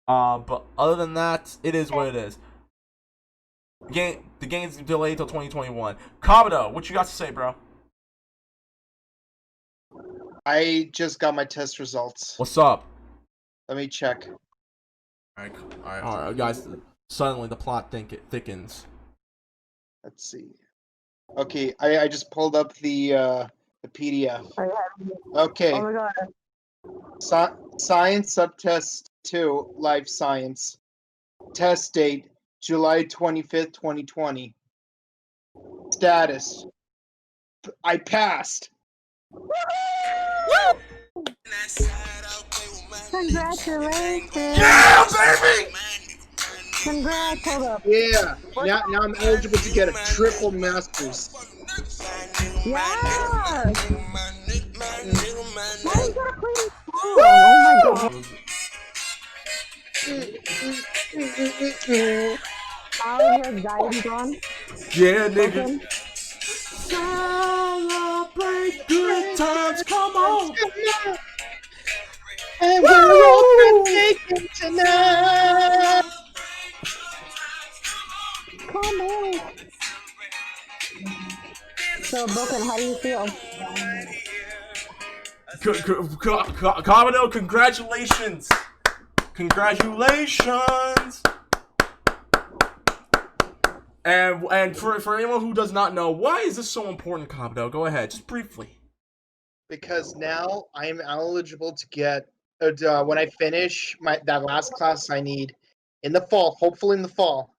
But other than that, it is what it is. The game's delayed till 2021. Kabuto, what you got to say, bro? I just got my test results. What's up? Let me check. Alright, guys. Suddenly the plot thickens. Let's see. Okay, I just pulled up the PDF. Okay. Oh my god. Science subtest 2, life science. Test date July 25th, 2020. Status. I passed. Congratulations. Yeah, baby! Congrats, hold up. Yeah. Now I'm eligible to get a triple master's. Yeah! Why you gotta play this song? Oh my god. How is your guidance on? Yeah, nigga. Bouken? Celebrate good times, come on! And we're all taken tonight. Come on. So, Bouken, how do you feel? Kabuto, congratulations! Congratulations! And for anyone who does not know, why is this so important, Kabuto? Go ahead, just briefly. Because now I am eligible to get when I finish that last class I need in the fall, hopefully in the fall,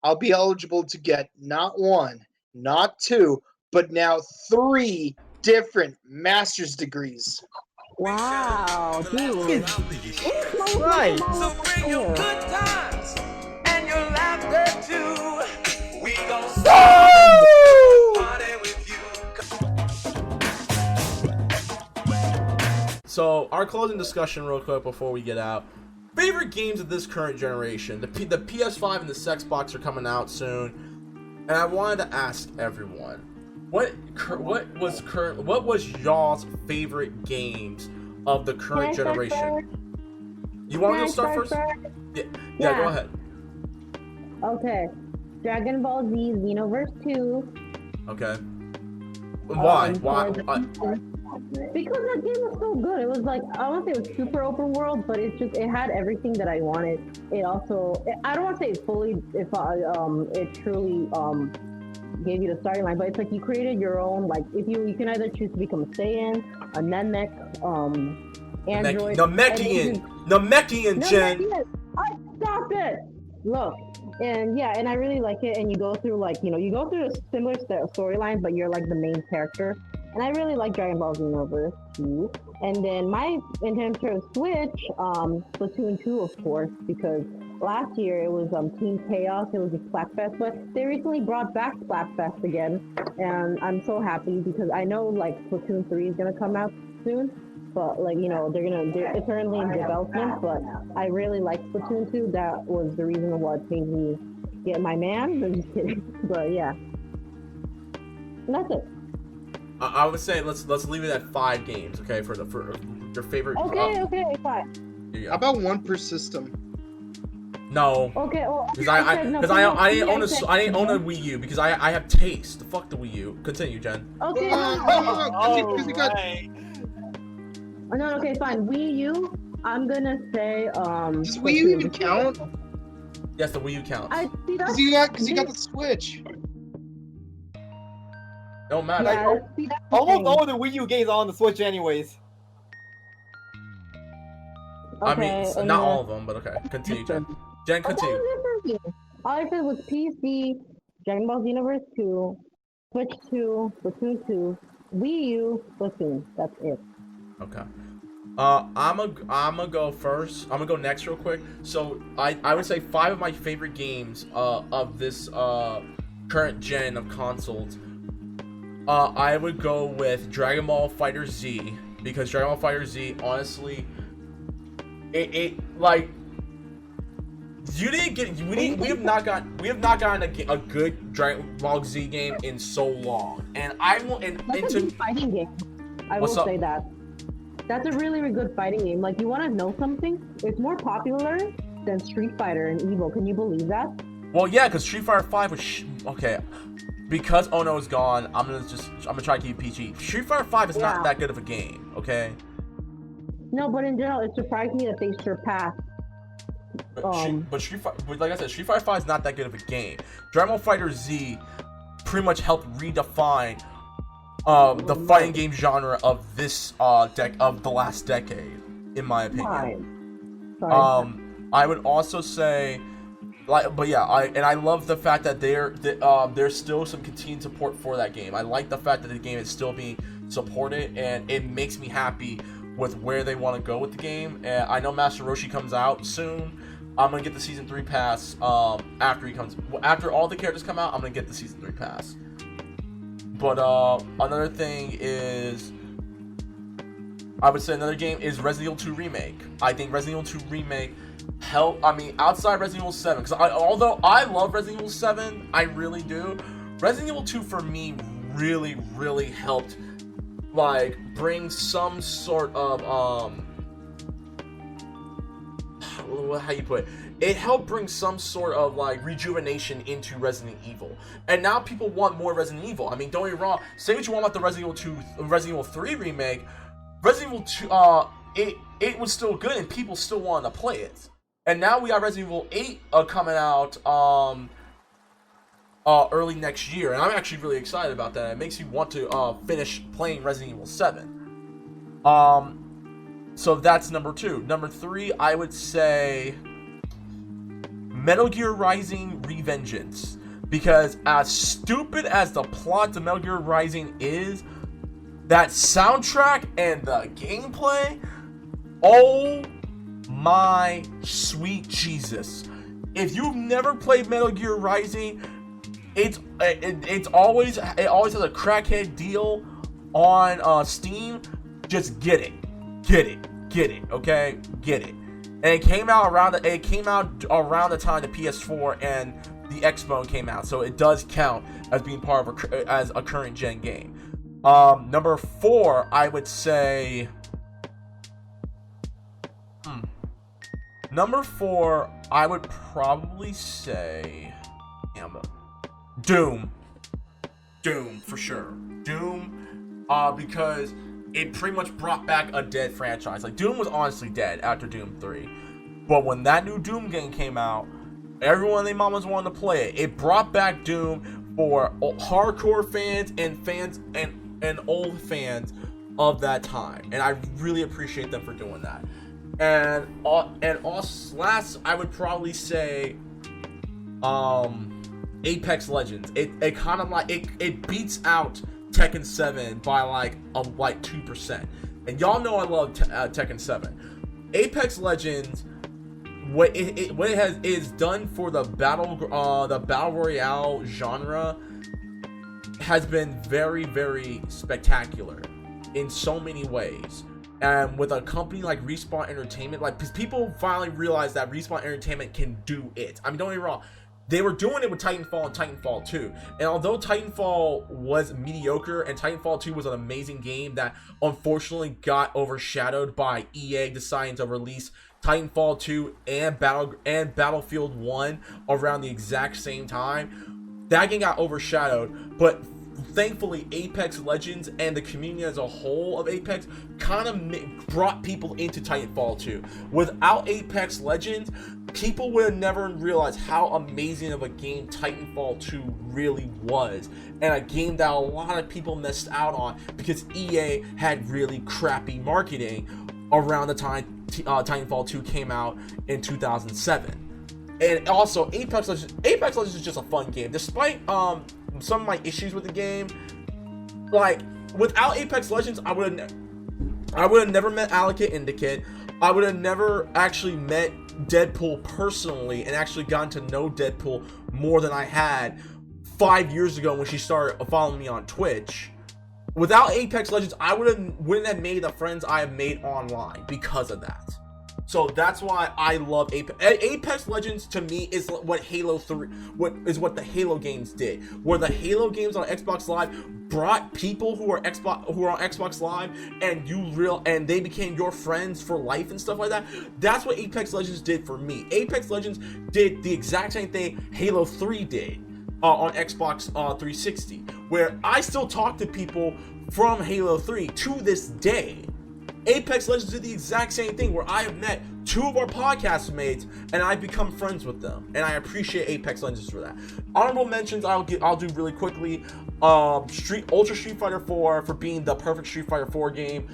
I'll be eligible to get not one, not two, but now 3 different master's degrees. Wow, dude. Right. So bring your good times and your laughter too. We gon' party with you. So, our closing discussion real quick before we get out. Favorite games of this current generation. The PS5 and the Xbox are coming out soon. And I wanted to ask everyone, what was y'all's favorite games of the current generation? You want me to start first? Yeah, go ahead. Okay. Dragon Ball Z Xenoverse 2. Okay. Why? Because that game was so good. It was like, I don't want to say it was super open world, but it had everything that I wanted. It also, I don't want to say it truly gave you the starting line, but it's like you created your own, like, if you can either choose to become a Saiyan, a Namek, android. Namekian, Jen. Stop it! Look, and yeah, and I really like it, and you go through, like, you go through a similar storyline, but you're like the main character. And I really like Dragon Ball Xenoverse 2. And then in terms of Switch, Splatoon 2, of course, because last year it was Team Chaos, it was a Splatfest, but they recently brought back Splatfest again, and I'm so happy because I know, like, Splatoon 3 is gonna come out soon, but, like, it's currently in development, but I really like Splatoon 2. That was the reason what made me get my man. I'm just kidding, but yeah. And that's it. I would say let's leave it at 5 games, okay, for your favorite. Okay, 5. How about one per system? No. Okay, well, because I didn't own a Wii U because I have taste. Fuck the Wii U. Continue, Jen. Okay. No, okay, fine. Wii U. I'm gonna say Does Wii U even count? Yes, the Wii U counts. Because you got the Switch. Don't matter. Yeah, almost all the Wii U games are on the Switch anyways. I mean, not all of them, but okay. Continue, Jen. Jen, continue. All I said was PC, Dragon Ball Xenoverse 2, Switch 2, Splatoon 2, Wii U, Splatoon. That's it. Okay. I'm gonna go first. I'm gonna go next real quick. So I would say 5 of my favorite games of this current gen of consoles. I would go with Dragon Ball Fighter Z, because Dragon Ball Fighter Z, honestly, it like you didn't get we have not gotten a good Dragon Ball Z game in so long, and I will That's a good fighting game. I will say that's a really, really good fighting game. Like, you want to know something? It's more popular than Street Fighter and Evo. Can you believe that? Well, yeah, because Street Fighter 5 was okay. Because Ono is gone, I'm gonna try to keep PG. Street Fighter 5 is not that good of a game, okay? No, but in general, it surprised me that they surpassed. But Street Fighter, like I said, Street Fighter 5 is not that good of a game. Dragon Ball Fighter Z pretty much helped redefine the fighting game genre of this of the last decade, in my opinion. Sorry. I would also say, but yeah, I love the fact that there's still some continued support for that game. I like the fact that the game is still being supported, and it makes me happy with where they want to go with the game. And I know Master Roshi comes out soon. I'm gonna get the season 3 pass after all the characters come out. I'm gonna get the season 3 pass. But another thing is, I would say another game is Resident Evil 2 Remake. I think Resident Evil 2 Remake outside Resident Evil 7, because although I love Resident Evil 7, I really do, Resident Evil 2 for me really, really helped like bring some sort of how you put it? It helped bring some sort of like rejuvenation into Resident Evil, and now people want more Resident Evil. I mean, don't get me wrong. Say what you want about the Resident Evil 3 remake. Resident Evil 2, it was still good, and people still wanted to play it. And now we got Resident Evil 8 coming out early next year, and I'm actually really excited about that. It makes me want to finish playing Resident Evil 7. So that's number 2. Number 3, I would say Metal Gear Rising Revengeance, because as stupid as the plot to Metal Gear Rising is, that soundtrack and the gameplay, oh my sweet Jesus. If you've never played Metal Gear Rising, it always has a crackhead deal on Steam. Just get it, okay? Get it. And it came out around the time the PS4 and the Xbox came out, so it does count as being part of as a current gen game. Number 4, I would say. Number 4, I would probably say. Doom. Doom for sure. Doom, because it pretty much brought back a dead franchise. Like, Doom was honestly dead after Doom 3. But when that new Doom game came out, everyone and their mamas wanted to play it. It brought back Doom for hardcore fans and old fans of that time. And I really appreciate them for doing that. And also last, I would probably say Apex Legends. It kind of like it beats out Tekken 7 by like 2%. And y'all know I love Tekken 7. Apex Legends, what it is done for the battle royale genre has been very, very spectacular in so many ways. And with a company like Respawn Entertainment, like, because people finally realized that Respawn Entertainment can do it. I mean, don't get me wrong. They were doing it with Titanfall and Titanfall 2. And although Titanfall was mediocre and Titanfall 2 was an amazing game that unfortunately got overshadowed by EA deciding to release Titanfall 2 and Battlefield 1 around the exact same time, that game got overshadowed. But thankfully, Apex Legends and the community as a whole of Apex kind of brought people into Titanfall 2. Without Apex Legends, people would have never realized how amazing of a game Titanfall 2 really was. And a game that a lot of people missed out on because EA had really crappy marketing around the time Titanfall 2 came out in 2007. And also, Apex Legends is just a fun game. Despite some of my issues with the game, like, without Apex Legends, I would have never met Allocate Indicate. I would have never actually met Deadpool personally and actually gotten to know Deadpool more than I had 5 years ago when she started following me on Twitch. Without Apex Legends, I wouldn't have made the friends I have made online because of that. So that's why I love Apex. Apex Legends to me is what Halo 3, what the Halo games did. Where the Halo games on Xbox Live brought people who are on Xbox Live and they became your friends for life and stuff like that. That's what Apex Legends did for me. Apex Legends did the exact same thing Halo 3 did on Xbox 360, where I still talk to people from Halo 3 to this day. Apex Legends did the exact same thing, where I have met 2 of our podcast mates and I've become friends with them, and I appreciate Apex Legends for that. Honorable mentions I'll do really quickly. Ultra Street Fighter 4 for being the perfect Street Fighter 4 game.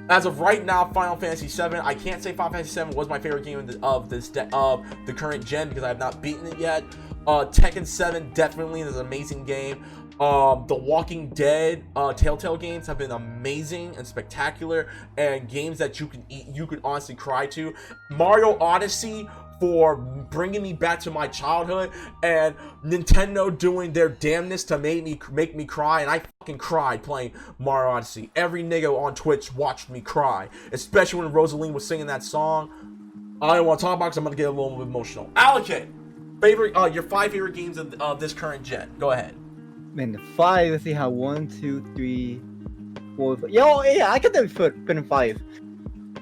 As of right now, Final Fantasy 7. I can't say Final Fantasy 7 was my favorite game of the current gen because I have not beaten it yet. Tekken 7 definitely is an amazing game. The Walking Dead Telltale games have been amazing and spectacular, and games that you could honestly cry to. Mario Odyssey for bringing me back to my childhood, and Nintendo doing their damnness to make me cry, and I fucking cried playing Mario Odyssey. Every nigga on Twitch watched me cry, especially when Rosaline was singing that song. I don't want to talk about it because I'm gonna get a little bit emotional. Allocate your 5 favorite games of this current gen. Go ahead. Man, 5. Let's see how 1, 2, 3, 4. Yo, yeah, I could put in 5.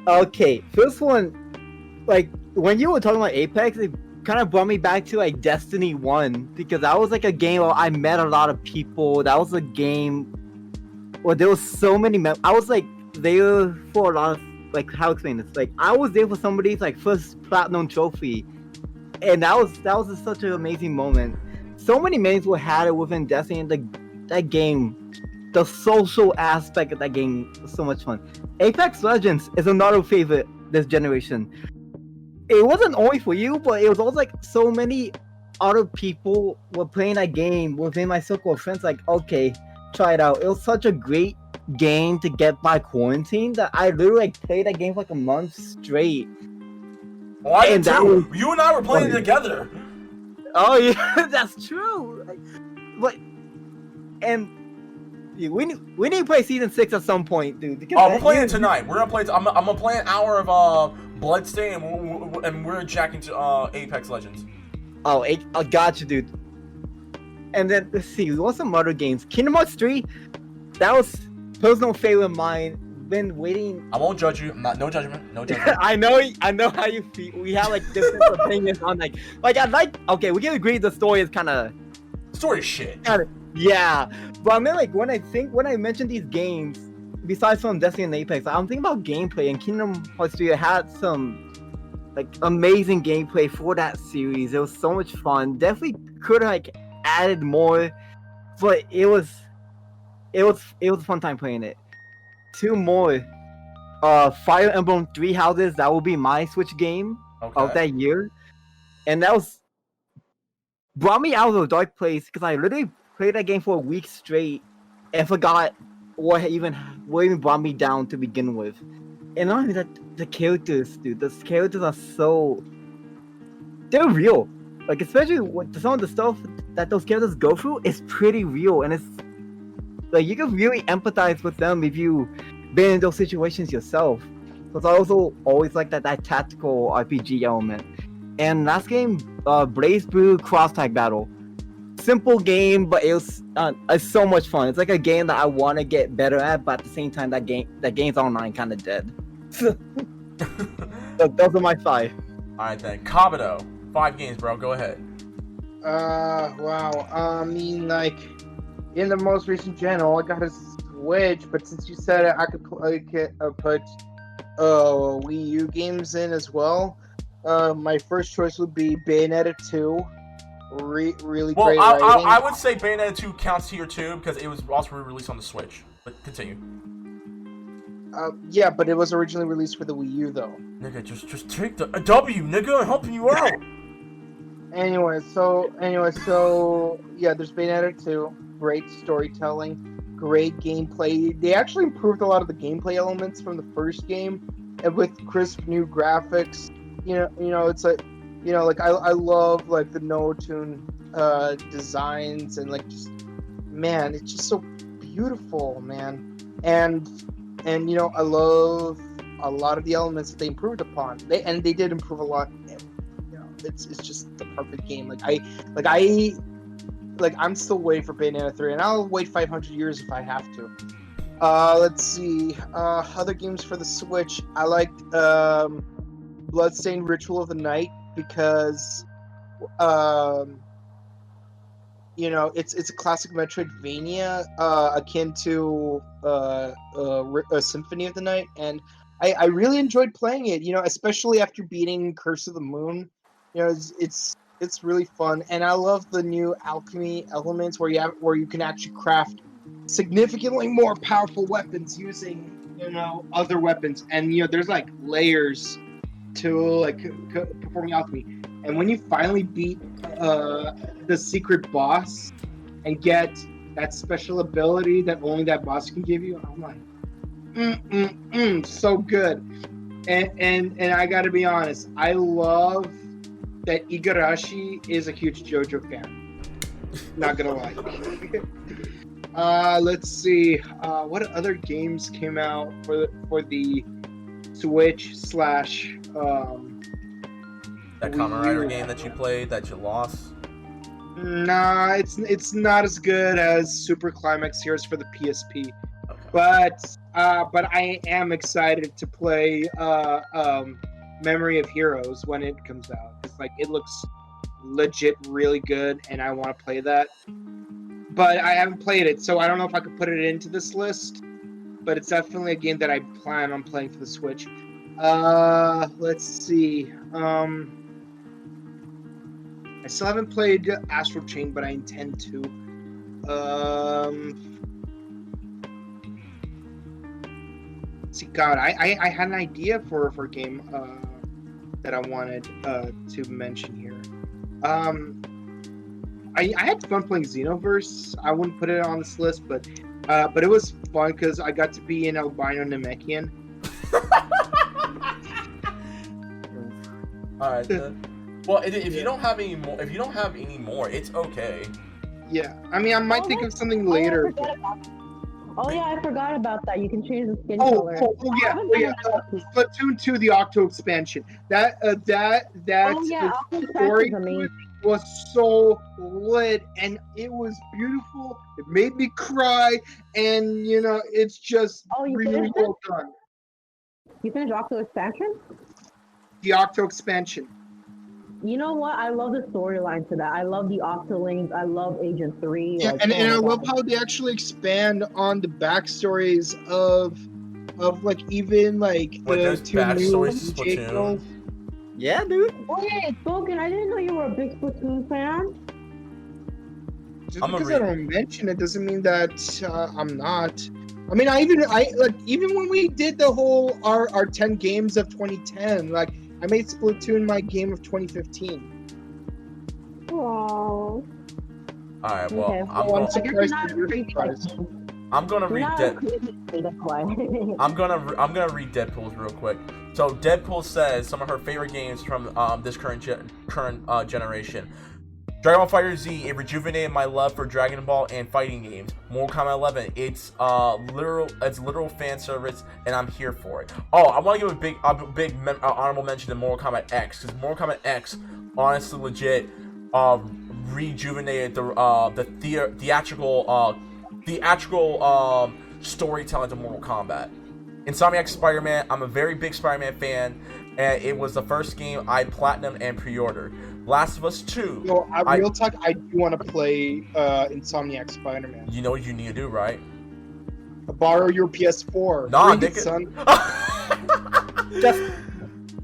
Okay, first one, like when you were talking about Apex, it kind of brought me back to like Destiny 1, because that was like a game where I met a lot of people. That was a game where there was so many. I was like there for a lot of, like, how to explain this? Like, I was there for somebody's like first platinum trophy, and that was just such an amazing moment. So many memes were had within Destiny, and that game, the social aspect of that game was so much fun. Apex Legends is another favorite this generation. It wasn't only for you, but it was also like so many other people were playing that game within my circle of friends. Like, okay, try it out. It was such a great game to get by quarantine that I literally like played that game for like a month straight. Oh, I did too. You and I were playing together. Oh yeah, that's true. But and we need to play season 6 at some point, dude. Oh, we're playing it tonight. We're gonna play. I'm gonna play an hour of Bloodstain, and we're jacking to Apex Legends. Oh, I got you, dude. And then let's see, we want some other games. Kingdom Hearts 3, that was personal favorite of mine. Been waiting. I won't judge you. No judgment. No judgment. I know how you feel. We have like different opinions on like I like. Okay, we can agree the story is kind of. Story shit. Yeah, but I mean, like when I mention these games, besides from Destiny and Apex, I'm thinking about gameplay. And Kingdom Hearts 3 had some like amazing gameplay for that series. It was so much fun. Definitely could have like added more, but it was a fun time playing it. 2 more. Fire Emblem 3 Houses, that will be my Switch game of that year. And that brought me out of a dark place because I literally played that game for a week straight and forgot what even brought me down to begin with. And not only that, the characters, dude, those characters are they're real. Like, especially with some of the stuff that those characters go through is pretty real, and it's like you can really empathize with them if you've been in those situations yourself. Because I also always like that tactical RPG element. And last game, Blaze Blue Cross Tag Battle. Simple game, but it's so much fun. It's like a game that I want to get better at, but at the same time, that game's online kind of dead. So those are my 5. All right then, Kabuto. 5 games, bro. Go ahead. Wow. I mean, like, in the most recent gen, all I got is Switch, but since you said it, I could put Wii U games in as well. My first choice would be Bayonetta 2. Really well, great. I would say Bayonetta 2 counts here too because it was also re-released on the Switch. But continue. Yeah, but it was originally released for the Wii U though. Nigga, just take the W, nigga. I'm helping you out. Anyway, so yeah, there's Bayonetta 2. Great storytelling, great gameplay. They actually improved a lot of the gameplay elements from the first game, and with crisp new graphics. You know, it's like, like I love like the no-tune designs, and like just, man, it's just so beautiful, man. And I love a lot of the elements that they improved upon. They did improve a lot. It's just the perfect game. I'm still waiting for Bayonetta 3, and I'll wait 500 years if I have to. Let's see. Other games for the Switch. I liked Bloodstained Ritual of the Night because it's a classic Metroidvania akin to a Symphony of the Night, and I really enjoyed playing it. Especially after beating Curse of the Moon. It's really fun, and I love the new alchemy elements where you can actually craft significantly more powerful weapons using other weapons, and there's like layers to performing alchemy. And when you finally beat the secret boss and get that special ability that only that boss can give you, I'm like, so good. And I gotta be honest, I love that Igarashi is a huge JoJo fan. Not gonna lie. Let's see. What other games came out for the Switch / that Kamen Rider game that you played that you lost? Nah, it's not as good as Super Climax Heroes for the PSP. Okay. But I am excited to play Memory of Heroes when it comes out. It looks legit really good, and I want to play that. But I haven't played it, so I don't know if I could put it into this list. But it's definitely a game that I plan on playing for the Switch. Let's see. I still haven't played Astral Chain, but I intend to. See, God, I had an idea for a game that I wanted to mention here. I had fun playing Xenoverse. I wouldn't put it on this list, but it was fun because I got to be an albino Namekian. All right. Well, if you don't have any more, it's okay. Yeah, I mean, I might think of something later. I forgot about that. You can change the skin color. Yeah. Splatoon 2, the Octo expansion. That story was so lit, and it was beautiful. It made me cry, and it's just really well done. You finished Octo expansion? The Octo expansion. You know what? I love the storyline to that. I love the Octolings. I love Agent 3. Yeah, and I love how they actually expand on the backstories of even the two new DJ girls. Yeah, dude. Oh yeah, Bouken, I didn't know you were a big Splatoon fan. Just because I don't mention it doesn't mean that I'm not. I mean, even when we did the whole our 10 games of 2010, I made Splatoon my game of 2015. Aww. All right, well, Okay. I'm surprised you're surprised. I'm gonna read That's why. I'm gonna read Deadpool's real quick. So Deadpool says some of her favorite games from this current generation. Dragon Ball Fighter Z, it rejuvenated my love for Dragon Ball and fighting games. Mortal Kombat 11, it's literal fan service, and I'm here for it. Oh, I want to give a big honorable mention to Mortal Kombat X, because Mortal Kombat X, honestly, legit, rejuvenated the theatrical storytelling of Mortal Kombat. Insomniac Spider-Man, I'm a very big Spider-Man fan, and it was the first game I platinumed and pre-ordered. Last of Us 2. Real talk, I do want to play Insomniac Spider-Man. You know what you need to do, right? Borrow your PS4. Nah, Bring it, son.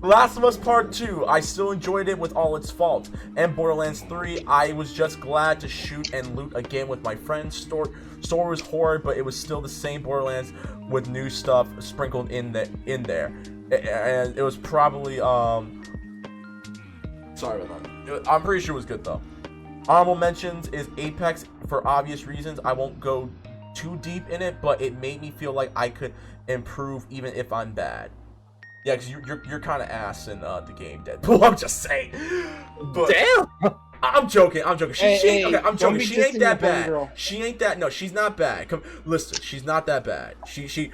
Last of Us Part 2, I still enjoyed it with all its faults. And Borderlands 3, I was just glad to shoot and loot again with my friends. Story was horror, but it was still the same Borderlands with new stuff sprinkled in there. And it was probably sorry about that. I'm pretty sure it was good though. Honorable mentions is Apex for obvious reasons. I won't go too deep in it, but it made me feel like I could improve even if I'm bad. Yeah, because you're kind of ass in the game, Deadpool. I'm just saying. But Damn. I'm joking. I'm joking. She ain't that bad. Girl. She ain't that. No, she's not bad. Listen, she's not that bad. She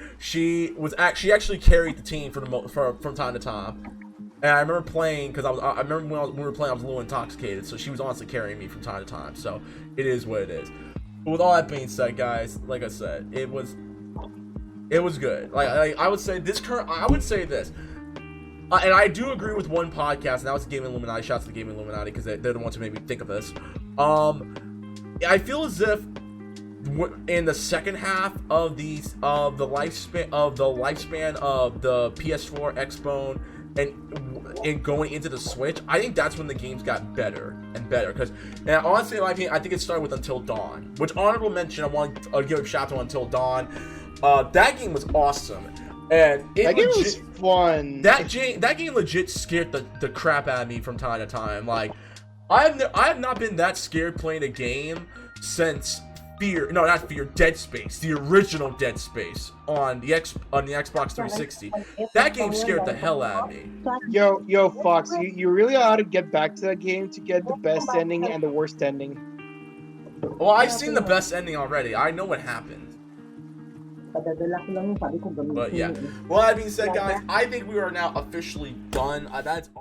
actually carried the team from time to time. And I remember playing because I remember when we were playing, I was a little intoxicated, so she was honestly carrying me from time to time. So it is what it is. But with all that being said, guys, like I said, it was good. Like I would say this. And I do agree with one podcast, and that was the Gaming Illuminati. Shouts to the Gaming Illuminati because they're the ones who made me think of this. I feel as if in the second half of the lifespan of the PS4, Xbone, and going into the Switch, I think that's when the games got better and better. And honestly, in my opinion, I think it started with Until Dawn, which honorable mention. I want to give a shout out to Until Dawn. That game was awesome. And that game was fun. That game legit scared the crap out of me from time to time. Like, I have not been that scared playing a game since Dead Space, the original Dead Space on the Xbox 360. That game scared the hell out of me. Yo, Fox, you really ought to get back to that game to get the best ending and the worst ending. Well, I've seen the best ending already. I know what happened. But yeah. Well, that being said, guys, I think we are now officially done. That's all.